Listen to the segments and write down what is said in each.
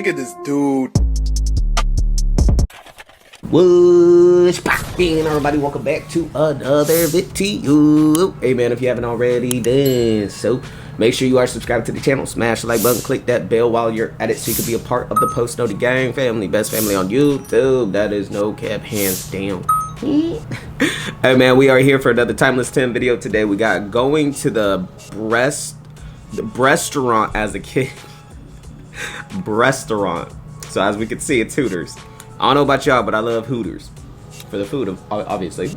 Look at this dude. What's poppin', everybody? Welcome back to another video. Hey man, if you haven't already done so, make sure you are subscribed to the channel, smash the like button, click that bell while you're at it so you can be a part of the Post Noti Gang family, best family on YouTube. That is no cap, hands down. Hey man, we are here for another Timeless 10 video today. We got going to the BREASTaurant as a kid. BREASTaurant. So as we can see, it's Hooters. I don't know about y'all, but I love Hooters for the food, obviously.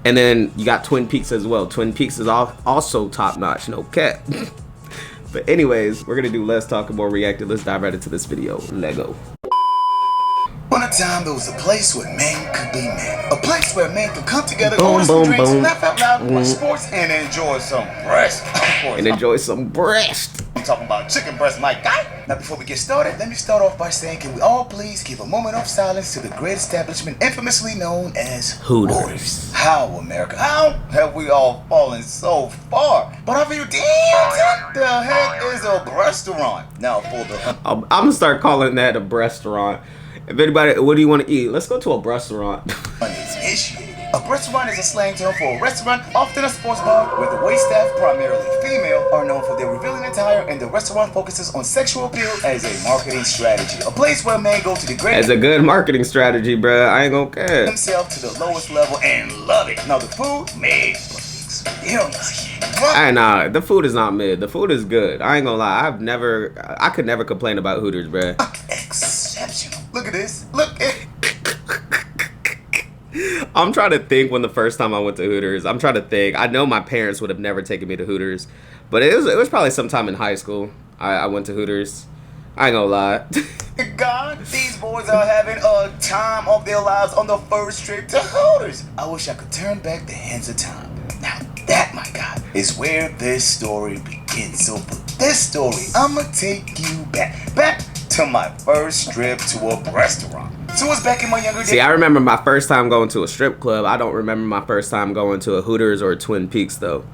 And then you got Twin Peaks as well. Twin Peaks is also top notch, no cap. But anyways, we're gonna do less talk and more reactive. Let's dive right into this video. Let go. On a time there was a place where men could be men. A place where men could come together, order some drinks, laugh out loud, watch sports, and enjoy some breast. And enjoy some breast. I'm talking about chicken breast, my guy. Now before we get started, let me start off by saying, can we all please give a moment of silence to the great establishment infamously known as Hooters. How, America? How have we all fallen so far? But have you damn the heck is a BREASTaurant? Now for the I'm gonna start calling that a BREASTaurant. If anybody, what do you want to eat? Let's go to a BREASTaurant. A BREASTaurant is a slang term for a restaurant, often a sports bar, where the waitstaff, primarily female, are known for their revealing attire, and the restaurant focuses on sexual appeal as a marketing strategy. A place where men go to the great. As a good marketing strategy, bruh. I ain't gonna care. Themselves to the lowest level and love it. Now the food made for the experience. Nah, the food is not mid. The food is good. I ain't gonna lie. I could never complain about Hooters, bruh. Exceptional. Look at this. Look at. I'm trying to think when the first time I went to Hooters. I'm trying to think. I know my parents would have never taken me to Hooters, but it was probably sometime in high school. I went to Hooters. I ain't gonna lie. God, these boys are having a time of their lives on the first trip to Hooters. I wish I could turn back the hands of time. Now that, my God, is where this story begins. So for this story, I'ma take you back to my first trip to a restaurant. So it was back in my younger days. See, I remember my first time going to a strip club. I don't remember my first time going to a Hooters or a Twin Peaks though.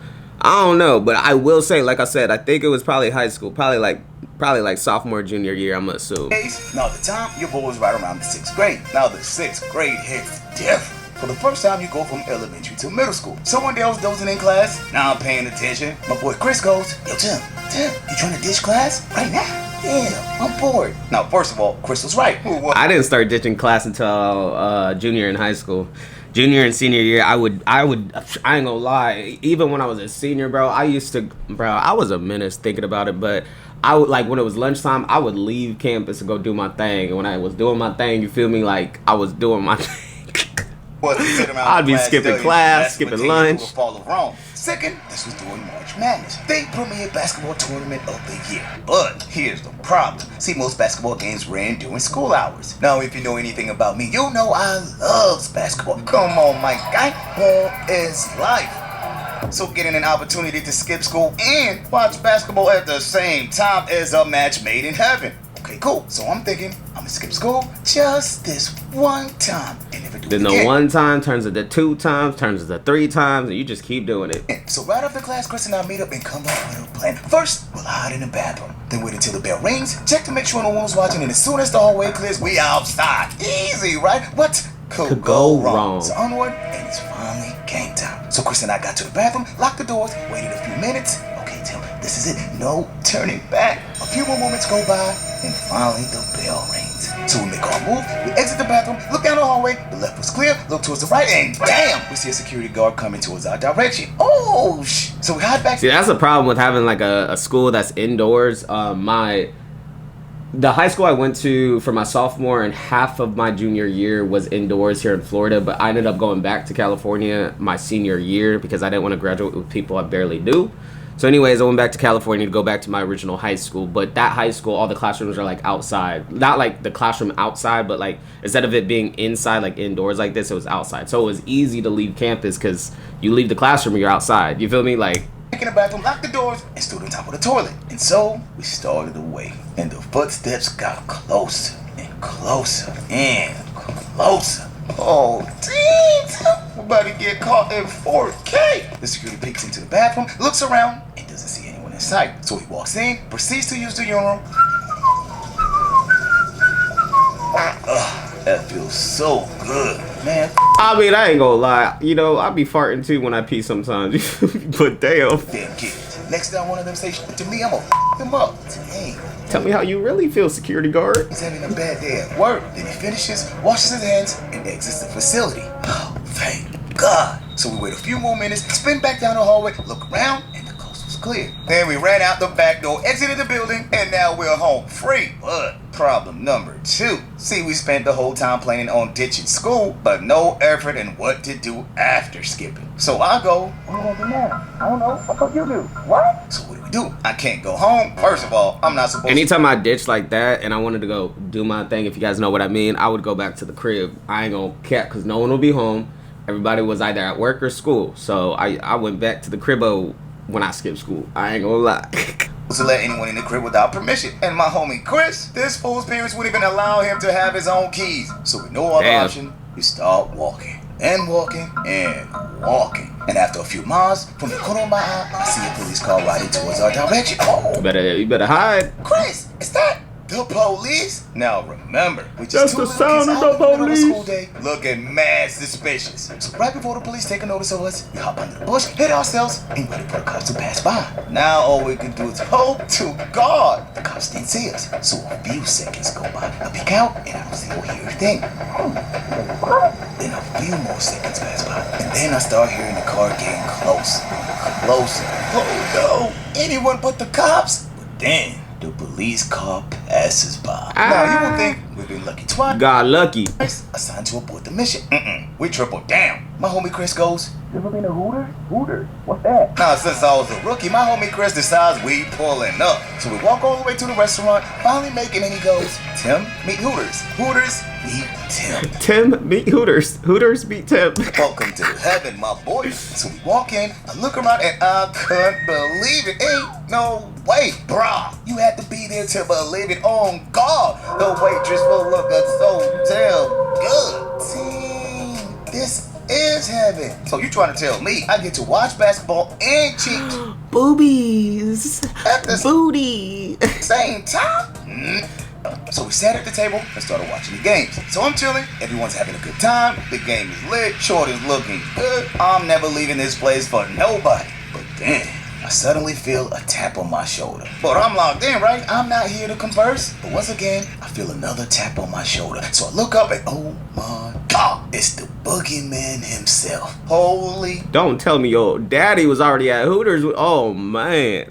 I don't know, but I will say, like I said, I think it was probably high school, probably like sophomore, junior year, I'm gonna assume. Now at the time, your boy was right around the 6th grade. Now the 6th grade hits different. For the first time, you go from elementary to middle school. Someone else dozing in class. Now I'm paying attention. My boy Chris goes, yo Tim, you trying to ditch class right now? Yeah, I'm bored. Now, first of all, Chris was right. I didn't start ditching class until junior in high school. Junior and senior year, I ain't gonna lie, even when I was a senior, bro, I was a menace thinking about it, but I would, like, when it was lunchtime, I would leave campus and go do my thing, and when I was doing my thing, you feel me, like, I was doing my thing. I'd be skipping class, skipping lunch. Second, this was during March Madness, the premier basketball tournament of the year. But here's the problem. See, most basketball games ran during school hours. Now, if you know anything about me, you know I love basketball. Come on, my guy, home is life. So getting an opportunity to skip school and watch basketball at the same time is a match made in heaven. Okay, cool. So I'm thinking, I'm gonna skip school just this one time and never do it again. Then the one time turns into 2 times, turns into 3 times, and you just keep doing it. So right after class, Chris and I meet up and come up with a plan. First, we'll hide in the bathroom. Then wait until the bell rings, check to make sure no one's watching, and as soon as the hallway clears, we outside. Easy, right? What could go wrong? So onward, and it's finally game time. So Chris and I got to the bathroom, locked the doors, waited a few minutes. Okay, Tim, this is it. No turning back. A few more moments go by, and finally the bell rings. So we make our move, we exit the bathroom, look down the hallway, the left was clear, look towards the right, and damn, we see a security guard coming towards our direction. Oh, so we hide back. See, that's the problem with having like a school that's indoors. The high school I went to for my sophomore and half of my junior year was indoors here in Florida, but I ended up going back to California my senior year because I didn't want to graduate with people I barely knew. So anyways, I went back to California to go back to my original high school, but that high school, all the classrooms are like outside. Not like the classroom outside, but like instead of it being inside, like indoors like this, it was outside. So it was easy to leave campus because you leave the classroom and you're outside. You feel me? Like, in the bathroom, locked the doors, and stood on top of the toilet. And so we started away, and the footsteps got closer and closer and closer. Oh, damn! We're about to get caught in 4K. The security peeks into the bathroom, looks around, and doesn't see anyone in sight. So he walks in, proceeds to use the urinal, feels so good, man. I mean, I ain't gonna lie. You know, I be farting too when I pee sometimes. But damn. Damn kids. Next time one of them say shit to me, I'm gonna them up. Dang. Tell me how you really feel, security guard. He's having a bad day at work. Then he finishes, washes his hands, and exits the facility. Oh, thank God. So we wait a few more minutes, spin back down the hallway, look around, and the coast was clear. Then we ran out the back door, exited the building, and now we're home free. But problem number 2. See, we spent the whole time planning on ditching school, but no effort in what to do after skipping. So I go, what are we gonna do now? I don't know. What the you do? What? So what do? I can't go home. First of all, I'm not supposed Anytime I ditched like that and I wanted to go do my thing, if you guys know what I mean, I would go back to the crib. I ain't gonna cap because no one will be home. Everybody was either at work or school. So I went back to the cribbo when I skipped school. I ain't gonna lie. to let anyone in the crib without permission. And my homie Chris, this fool's parents wouldn't even allow him to have his own keys. So with no other option, we start walking. And walking and walking. And after a few miles, from the corner of my eye, I see a police car riding towards our direction. Oh! You better hide. Chris, is that the police? Now remember, we just That's two the sound of the police. School day, looking mad suspicious. So right before the police take a notice of us, we hop under the bush, hit ourselves, and wait for the cops to pass by. Now all we can do is hope to God the cops didn't see us. So a few seconds go by, I peek out, and I don't see or hear a thing. Then a few more seconds pass by, and then I start hearing the car getting closer, closer. Oh no, anyone but the cops? But then the police car passes by. Now you would think we've been lucky twice. Got lucky. Assigned to abort the mission. We tripled down. My homie Chris goes, "You ever been to Hooters? Hooters? What's that?" Now since I was a rookie, my homie Chris decides we pulling up. So we walk all the way to the restaurant, finally making it, and he goes, "Tim, meet Hooters. Hooters, meet Tim." Tim, meet Hooters. Hooters, meet Tim. Welcome to heaven, my boy. So we walk in, I look around, and I couldn't believe it. Ain't no way, brah. You had to be there to believe it. On God, the waitress will look so damn good. Team, this is heaven. So you trying to tell me I get to watch basketball and cheat Boobies. at the Booty. same time? So we sat at the table and started watching the games. So I'm chilling, everyone's having a good time, the game is lit, short is looking good. I'm never leaving this place for nobody. But then I suddenly feel a tap on my shoulder. But I'm locked in, right? I'm not here to converse. But once again, I feel another tap on my shoulder. So I look up and oh my God, it's the boogeyman himself. Holy. Don't tell me your daddy was already at Hooters. Oh, man.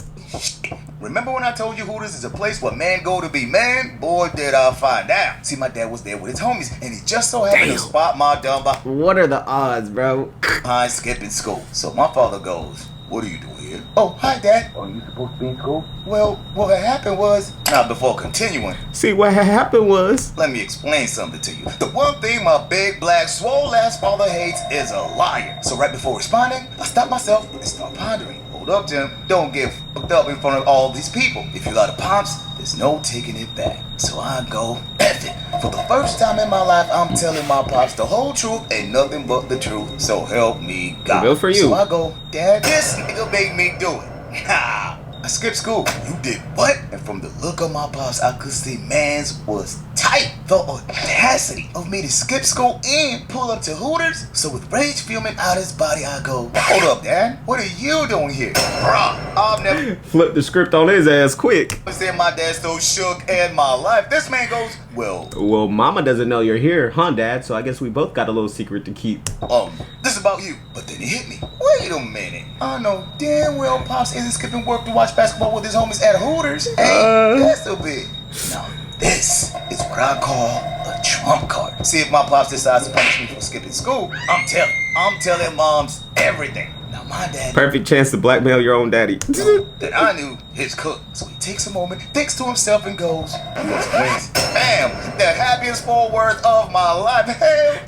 Remember when I told you Hooters is a place where men go to be men? Boy, did I find out. See, my dad was there with his homies, and he just so happened to spot my dumb What are the odds, bro? behind skipping school. So my father goes, "What are you doing here?" "Oh, hi, Dad." "Are you supposed to be in school?" "Well, what had happened was..." Now, before continuing, See, what happened was... let me explain something to you. The one thing my big, black, swole-ass father hates is a liar. So right before responding, I stop myself and start pondering. Hold up, Tim. Don't get fucked up in front of all these people. If you lie to Pops, there's no taking it back. So I go, F it. For the first time in my life, I'm telling my Pops the whole truth and nothing but the truth. So help me God. Good for you. So I go, Dad, this nigga made me do it. Ha! I skipped school. You did what? And from the look of my Pops, I could see mans was tight. The audacity of me to skip school and pull up to Hooters. So with rage fuming out his body, I go, hold up, Dad. What are you doing here? Bruh, I've never Flip the script on his ass quick. seen my dad so shook in my life. This man goes, Well, Mama doesn't know you're here, huh, Dad? So I guess we both got a little secret to keep. this is about you. But then it hit me. Wait a minute. I know damn well Pops isn't skipping work to watch basketball with his homies at Hooters. Hey, that's a bit. Now, this is what I call a trump card. See, if my Pops decides to punish me for skipping school, I'm telling Moms everything. Now, my dad... Perfect chance to blackmail your own daddy. that I knew his cook. So he takes a moment, thinks to himself, and goes, "You want some wings?" Bam! The happiest 4 words of my life.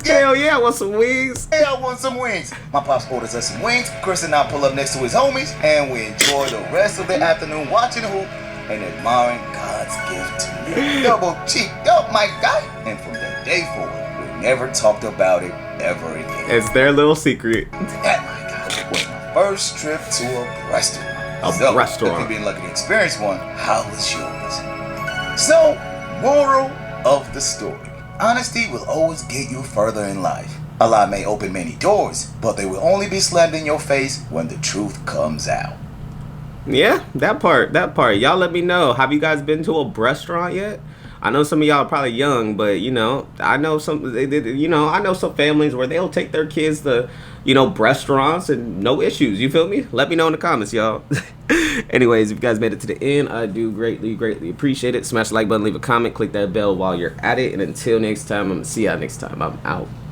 Hell yeah, I want some wings. Hey, I want some wings. My Pops orders us some wings. Chris and I pull up next to his homies, and we enjoy the rest of the afternoon watching hoop and admiring God's gift to me. Double cheek up, my guy. And from that day forward, we never talked about it ever again. It's their little secret. That, my God, was my first trip to a restaurant. Restaurant. If you've been lucky to experience one, how was yours? So, moral of the story. Honesty will always get you further in life. A lie may open many doors, but they will only be slammed in your face when the truth comes out. Yeah, that part, that part. Y'all let me know. Have you guys been to a restaurant yet? I know some of y'all are probably young, but I know some they did, I know some families where they'll take their kids to, restaurants and no issues. You feel me? Let me know in the comments, y'all. Anyways, if you guys made it to the end, I do greatly, greatly appreciate it. Smash the like button, leave a comment, click that bell while you're at it, and until next time, I'm gonna see y'all next time. I'm out.